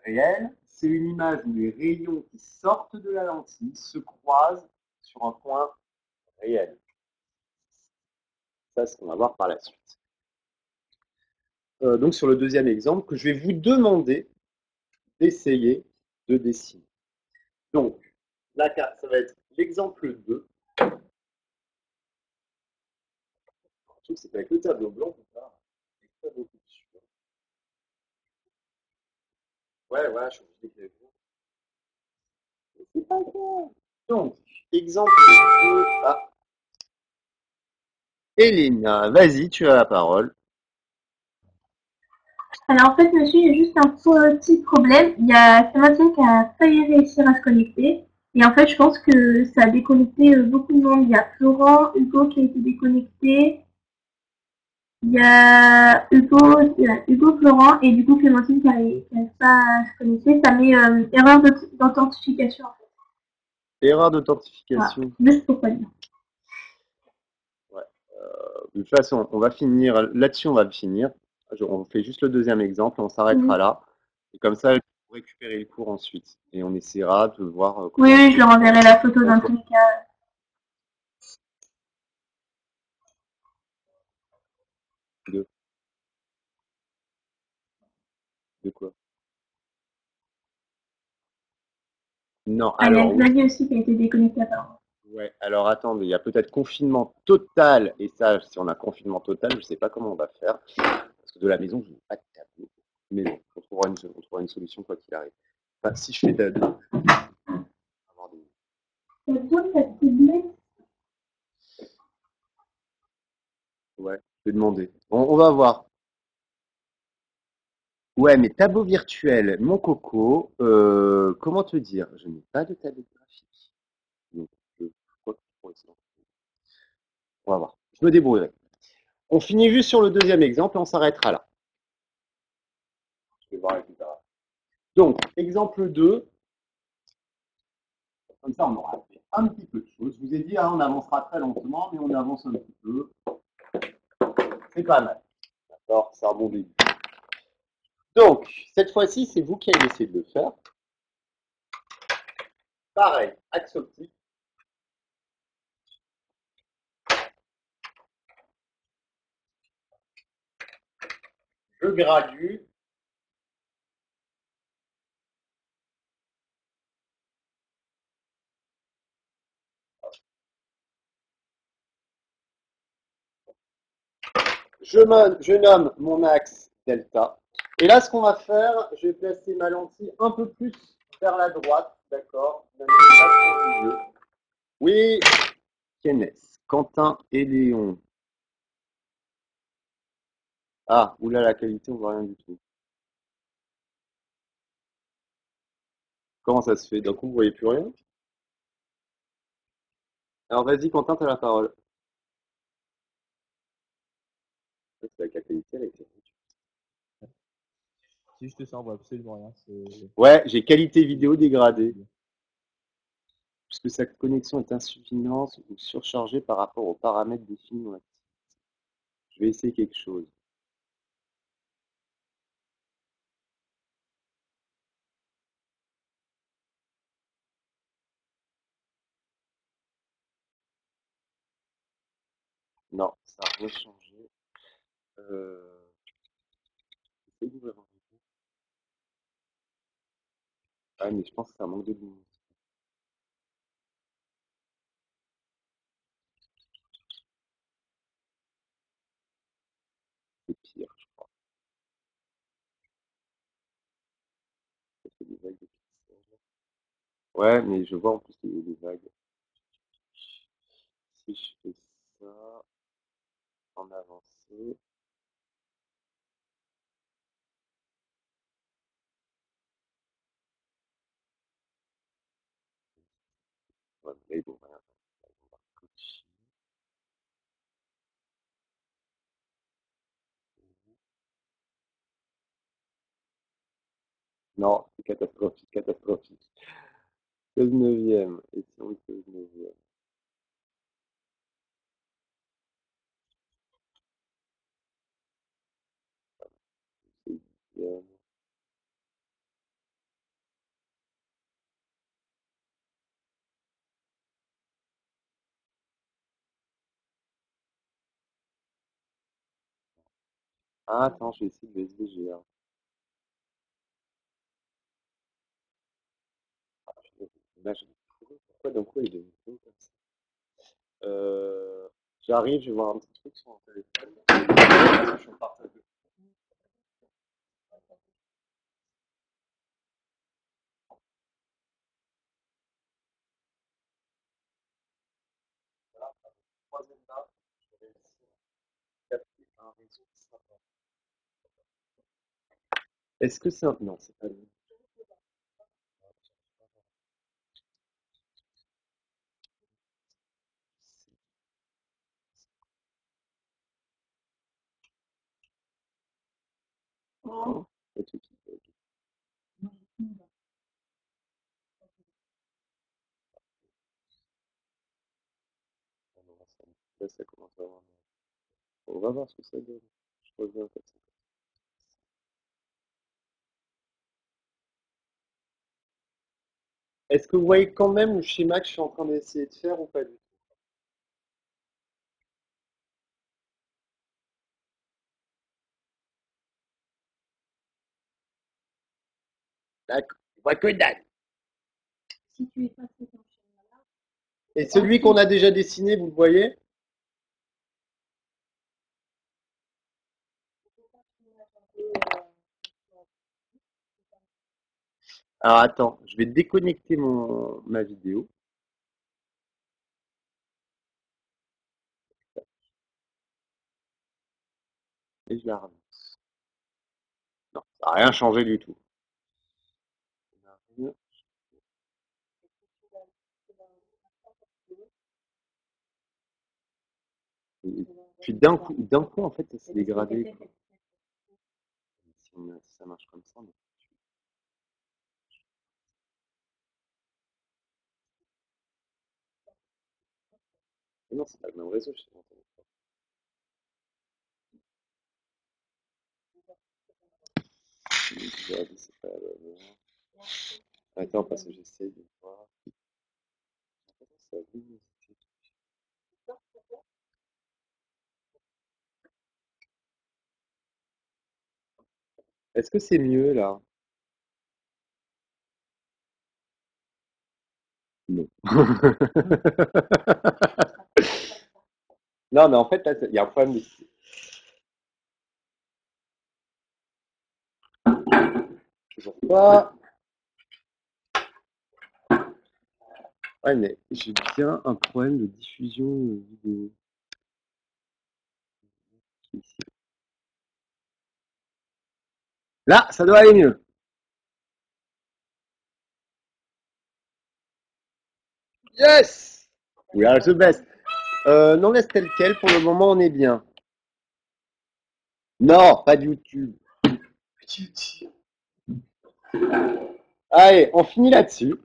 Speaker 1: réelle, c'est une image où les rayons qui sortent de la lentille se croisent sur un point réel. Ça, c'est ce qu'on va voir par la suite. Donc, sur le deuxième exemple, que je vais vous demander d'essayer de dessiner. Donc, la carte, ça va être l'exemple 2. Je trouve que c'est avec le tableau blanc qu'on parle. Pas beaucoup dessus. Ouais, ouais, je suis obligé d'écrire. C'est pas grave. Donc, exemple 2. Ah. Elena, vas-y, tu as la parole.
Speaker 3: Alors en fait, monsieur, il y a juste un petit problème. Il y a Sébastien qui a failli réussir à se connecter. Et en fait, je pense que ça a déconnecté beaucoup de monde. Il y a Florent, Hugo qui a été déconnecté. Il y a Hugo, Florent et du coup Clémentine qui n'arrive pas à se connecter. Ça met erreur d'authentification en fait.
Speaker 1: Erreur
Speaker 3: Voilà.
Speaker 1: d'authentification.
Speaker 3: Juste pour pas dire.
Speaker 1: Ouais. De toute façon, on va finir. Là-dessus, on va finir. On fait juste le deuxième exemple, on s'arrêtera là. Et comme ça, vous récupérez le cours ensuite. Et on essaiera de voir comment.
Speaker 3: Oui, je leur enverrai la photo dans tous les cas.
Speaker 1: De quoi? Non,
Speaker 3: Ah, il y a
Speaker 1: alors oui.
Speaker 3: Xavier aussi qui a été déconnecté apparemment.
Speaker 1: Ouais, alors attendez, il y a peut-être confinement total. Et ça, si on a confinement total, je ne sais pas comment on va faire. Parce que de la maison, je n'ai pas de tableau. Mais bon, on trouvera une solution quoi qu'il arrive. Enfin, si je fais avoir des-
Speaker 3: Ça doit être ciblé.
Speaker 1: Ouais, je vais demander. On va voir. Ouais, mais tableau virtuel, mon coco, comment te dire? Je n'ai pas de tableau graphique. Donc, je crois que je pourrais essayer. On va voir. Je me débrouillerai. On finit juste sur le deuxième exemple et on s'arrêtera là. Je vais voir avec Clara. Donc, exemple 2. Comme ça, on aura fait un petit peu de choses. Je vous ai dit, hein, on avancera très lentement, mais on avance un petit peu. C'est pas mal. D'accord? C'est un bon début. Donc, cette fois-ci, c'est vous qui allez essayer de le faire. Pareil, axe optique. Je gradue. Je nomme mon axe delta. Et là, ce qu'on va faire, je vais placer ma lentille un peu plus vers la droite. D'accord? Oui, Kenneth, Quentin et Léon. Ah, oula, la qualité, on voit rien du tout. Comment ça se fait? D'un coup, vous voyez plus rien? Alors vas-y, Quentin, t'as la parole. C'est avec la qualité, avec la qualité.
Speaker 5: C'est juste ça, on voit absolument rien.
Speaker 1: Ouais, j'ai qualité vidéo dégradée, puisque sa connexion est insuffisante ou surchargée par rapport aux paramètres définis dans l'activité. Je vais essayer quelque chose. Non, ça a rien changé. J'essaie d'ouvrir un peu. Ah, mais je pense que c'est un manque de lumière. C'est pire, je crois. Ça fait des vagues de pixels. Ouais, mais je vois en plus qu'il y a des vagues. Si je fais ça en avancé, ouais, mais bon, rien. On va coacher. Non, c'est catastrophique, catastrophique. 16 neuvième. Et si on 16 neuvième? C'est dixième. Ah, attends, je vais essayer de le SVG. Ah, l'image, elle est pourrie. Pourquoi d'un coup, il est comme ça? J'arrive, je vais voir un petit truc sur mon téléphone. Je suis en partage. Troisième là, je vais réussir à capter un réseau sympa. Est-ce que c'est un... Non, c'est pas lui. Oh, le truc qui bug. Ah non, là, ça commence à avoir... On va voir ce que ça donne. Je reviens comme ça. Est-ce que vous voyez quand même le schéma que je suis en train d'essayer de faire ou pas du tout? D'accord. On voit que dalle.
Speaker 3: Si tu effaces cet enchaînement-là,
Speaker 1: Et celui qu'on a déjà dessiné, vous le voyez? Alors attends, je vais déconnecter ma vidéo. Et je la relance. Non, ça n'a rien changé du tout. Et puis d'un coup, en fait, ça s'est dégradé. Quoi. Si ça marche comme ça, mais... Mais non, c'est pas le même réseau, je sais pas. C'est pas le même. Attends, parce que j'essaye de voir. Ça vient, est-ce que c'est mieux là? Non. Non, mais en fait, là, il y a un problème de... Toujours pas. Ouais, mais j'ai bien un problème de diffusion vidéo. Ici. Là, ça doit aller mieux. Yes! We are the best. Non, laisse tel quel. Pour le moment, on est bien. Non, pas de YouTube. Allez, on finit là-dessus.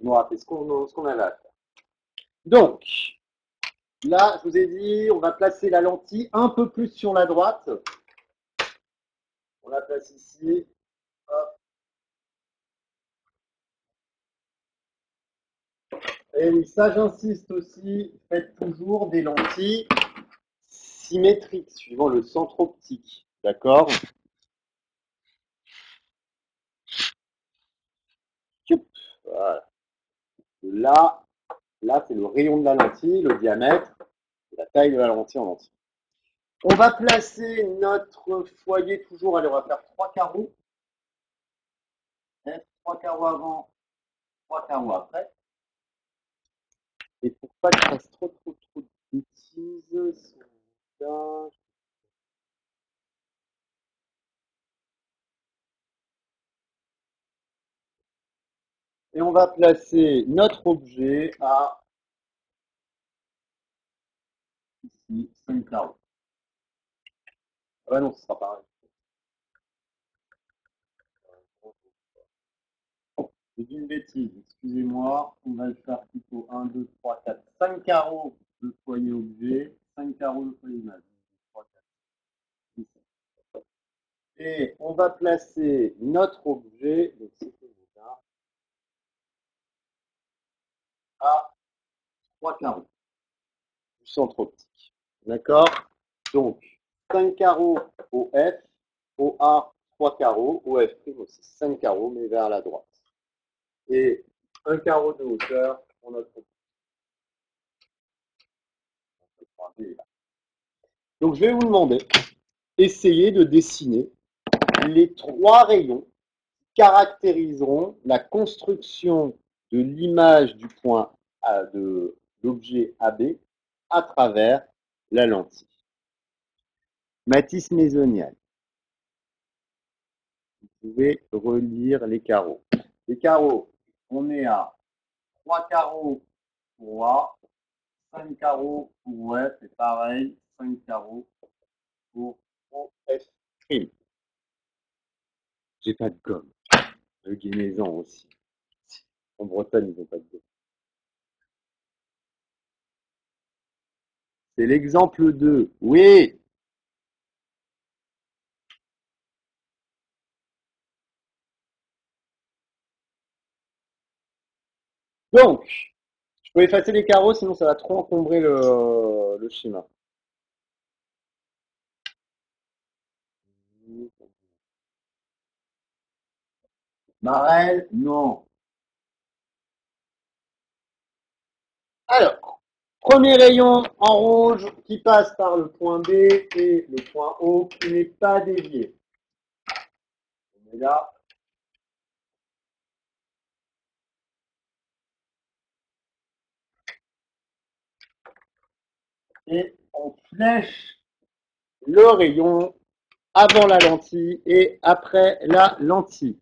Speaker 1: Je me rappelle ce qu'on avait à faire. Donc, là, je vous ai dit, on va placer la lentille un peu plus sur la droite. On la place ici. Hop. Et oui, ça, j'insiste aussi. Faites toujours des lentilles symétriques, suivant le centre optique. D'accord? Voilà. Là, c'est le rayon de la lentille, le diamètre, la taille de la lentille en entier. On va placer notre foyer toujours, allez, on va faire 3 carreaux. 3 carreaux avant, 3 carreaux après. Et pour pas que je fasse trop de bêtises, et on va placer notre objet à ici, 5 carreaux. Ah bah non, ce sera pareil. J'ai dit une bêtise, excusez-moi. On va le faire plutôt 1, 2, 3, 4, 5 carreaux de foyer objet, 5 carreaux de foyer image. 3, 4, 6. Et on va placer notre objet, donc c'est celui-là, à 3 carreaux du centre optique. D'accord? Donc, 5 carreaux au F, au A, 3 carreaux, au F' aussi 5 carreaux, mais vers la droite. Et un carreau de hauteur pour notre optique. Donc, je vais vous demander, essayez de dessiner les 3 rayons qui caractériseront la construction de l'image du point A, de l'objet AB à travers la lentille. Matisse Maisonial. Vous pouvez relire les carreaux. Les carreaux, on est à 3 carreaux pour A, 5 carreaux pour F, et pareil, 5 carreaux pour OF'. J'ai pas de gomme. Le guénézan aussi. En Bretagne, ils n'ont pas de gomme. C'est l'exemple 2. Oui. Donc, je peux effacer les carreaux, sinon ça va trop encombrer le schéma. Marelle, non. Alors, premier rayon en rouge qui passe par le point B et le point O qui n'est pas dévié. On est là. Et on flèche le rayon avant la lentille et après la lentille.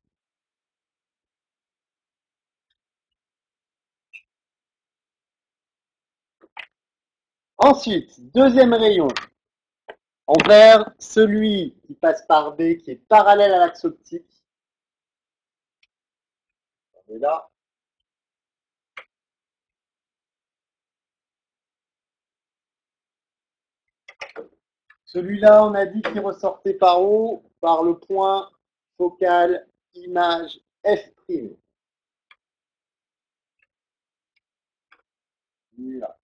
Speaker 1: Ensuite, deuxième rayon envers celui qui passe par B, qui est parallèle à l'axe optique. On est là. Celui-là, on a dit qu'il ressortait par où? Par le point focal image F'. Voilà.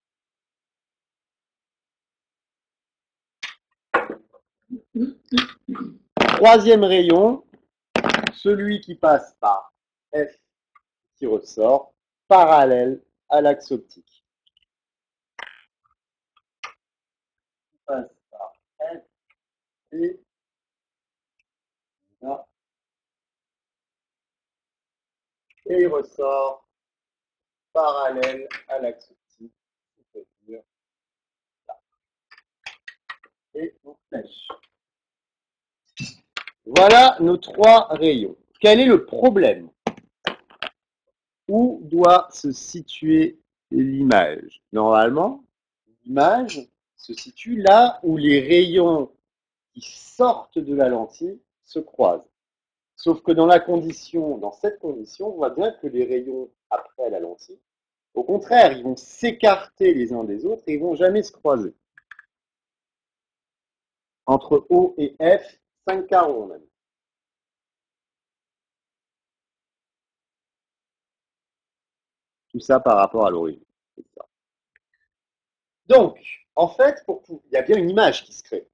Speaker 1: Troisième rayon, celui qui passe par F qui ressort, parallèle à l'axe optique. Il passe par F et là, et il ressort parallèle à l'axe optique, c'est-à-dire là. Et on flèche. Voilà nos 3 rayons. Quel est le problème? Où doit se situer l'image. Normalement, l'image se situe là où les rayons qui sortent de la lentille se croisent. Sauf que dans cette condition, on voit bien que les rayons après la lentille, au contraire, ils vont s'écarter les uns des autres et ils vont jamais se croiser. Entre O et F, 5 carreaux, on a mis. Tout ça par rapport à l'origine. Donc, en fait, il y a bien une image qui se crée.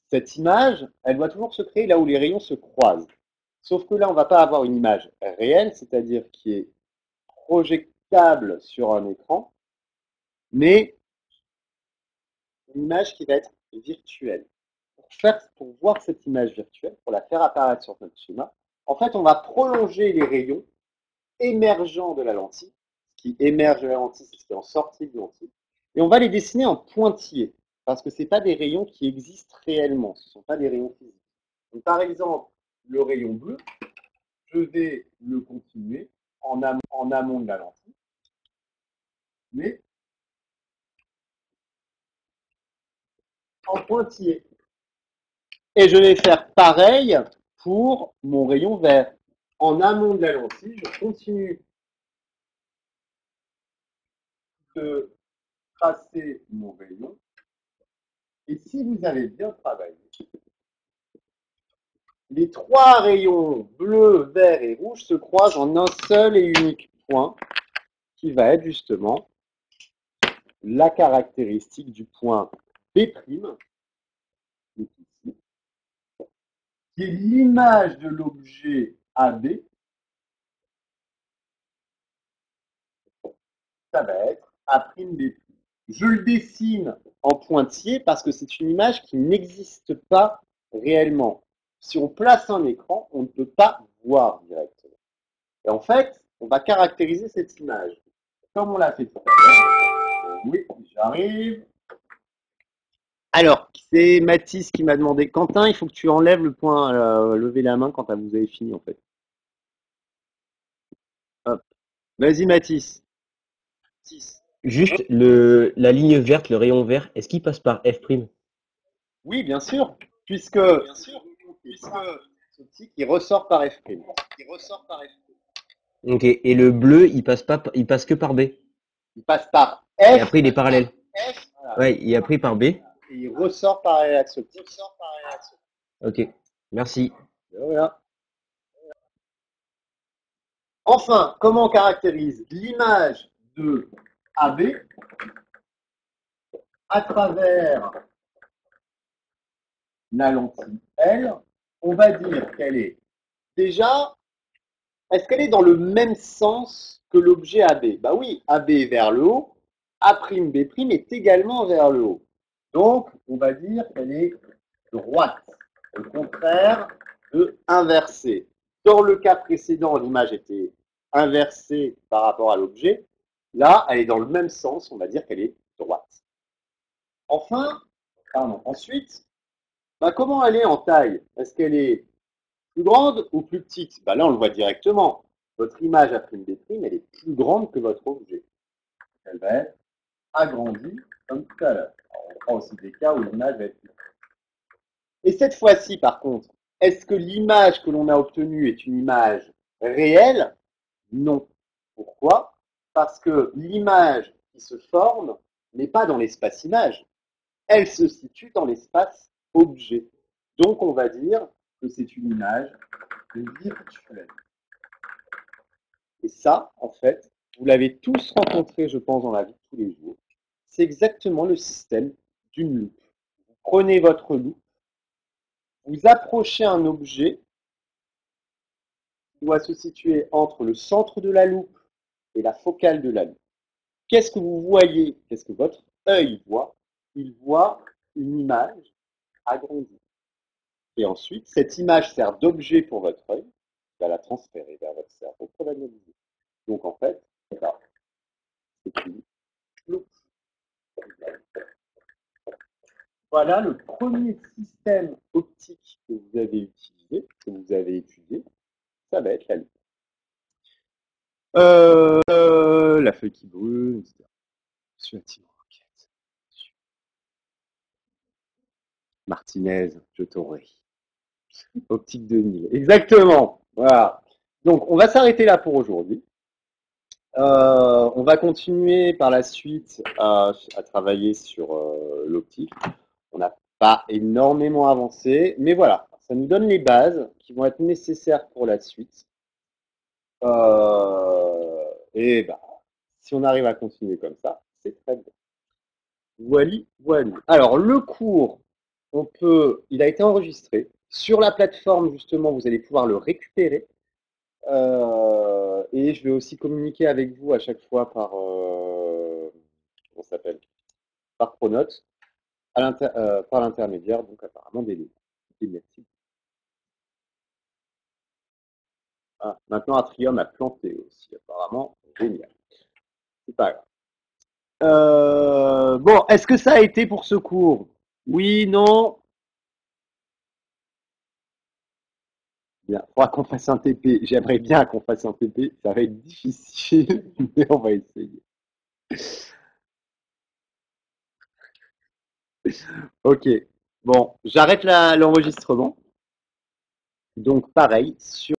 Speaker 1: Cette image, elle doit toujours se créer là où les rayons se croisent. Sauf que là, on ne va pas avoir une image réelle, c'est-à-dire qui est projectable sur un écran, mais une image qui va être virtuelle. Pour voir cette image virtuelle, pour la faire apparaître sur notre schéma, en fait, on va prolonger les rayons émergents de la lentille. Ce qui émerge de la lentille, c'est ce qui est en sortie de lentille. Et on va les dessiner en pointillés, parce que ce pas des rayons qui existent réellement, ce ne sont pas des rayons physiques. Donc, par exemple, le rayon bleu, je vais le continuer en amont de la lentille, mais en pointillés. Et je vais faire pareil pour mon rayon vert. En amont de la lentille, je continue de tracer mon rayon. Et si vous avez bien travaillé, les trois rayons bleu, vert et rouge se croisent en un seul et unique point, qui va être justement la caractéristique du point B', qui est l'image de l'objet AB, ça va être A'B'. Je le dessine en pointillé parce que c'est une image qui n'existe pas réellement. Si on place un écran, on ne peut pas voir directement. Et en fait, on va caractériser cette image. Comme on l'a fait tout à l'heure. Oui, j'arrive. Alors, c'est Mathis qui m'a demandé. Quentin, il faut que tu enlèves le point lever la main quand vous avez fini en fait. Hop. Vas-y Mathis.
Speaker 2: Juste la ligne verte, le rayon vert, est-ce qu'il passe par F'?
Speaker 1: Oui, bien sûr, puisque il ressort par F'.
Speaker 2: Ok, et le bleu, il passe pas, il passe que par B.
Speaker 1: Il passe par
Speaker 2: Et
Speaker 1: F.
Speaker 2: après, il est parallèle.
Speaker 1: Voilà.
Speaker 2: Ouais, il est appris par B.
Speaker 1: Et il ressort par l'axe optique.
Speaker 2: Ok, merci.
Speaker 1: Voilà. Enfin, comment on caractérise l'image de AB à travers la lentille L? On va dire qu'elle est déjà, est-ce qu'elle est dans le même sens que l'objet AB? Bah oui, AB est vers le haut, A'B' est également vers le haut. Donc, on va dire qu'elle est droite, au contraire de inversée. Dans le cas précédent, l'image était inversée par rapport à l'objet. Là, elle est dans le même sens, on va dire qu'elle est droite. Ensuite, comment elle est en taille? Est-ce qu'elle est plus grande ou plus petite? Là, on le voit directement. Votre image A'B', elle est plus grande que votre objet. Elle va être agrandie comme tout à l'heure. On prend aussi des cas où l'image va être plus grande. Et cette fois-ci, par contre, est-ce que l'image que l'on a obtenue est une image réelle? Non. Pourquoi? Parce que l'image qui se forme n'est pas dans l'espace image. Elle se situe dans l'espace objet. Donc, on va dire que c'est une image virtuelle. Et ça, en fait, vous l'avez tous rencontré, je pense, dans la vie de tous les jours. C'est exactement le système d'une loupe. Vous prenez votre loupe, vous approchez un objet qui doit se situer entre le centre de la loupe et la focale de la loupe. Qu'est-ce que vous voyez? Qu'est-ce que votre œil voit? Il voit une image agrandie. Et ensuite, cette image sert d'objet pour votre œil, qui va la transférer vers votre cerveau pour l'analyser. Donc en fait, ça, c'est une loupe. Voilà le premier système optique que vous avez utilisé, que vous avez étudié, ça va être la loupe. La feuille qui brûle, etc. Monsieur Attimo Roquette. Martinez, je t'aurai. Optique 2000. Exactement. Voilà. Donc, on va s'arrêter là pour aujourd'hui. On va continuer par la suite à travailler sur l'optique. On n'a pas énormément avancé, mais voilà, ça nous donne les bases qui vont être nécessaires pour la suite. Et bah, si on arrive à continuer comme ça, c'est très bien. Voili, voilou. Alors, le cours, il a été enregistré. Sur la plateforme, justement, vous allez pouvoir le récupérer. Et je vais aussi communiquer avec vous à chaque fois par, comment ça s'appelle, par Pronote, par l'intermédiaire, donc apparemment des liens. Et merci. Ah, maintenant, Atrium a planté aussi, apparemment. Génial. C'est pas grave. Bon, est-ce que ça a été pour ce cours? Oui, non? Bien, il faudra qu'on fasse un TP. J'aimerais bien qu'on fasse un TP. Ça va être difficile, mais on va essayer. Ok. Bon, j'arrête l'enregistrement. Donc, pareil, sur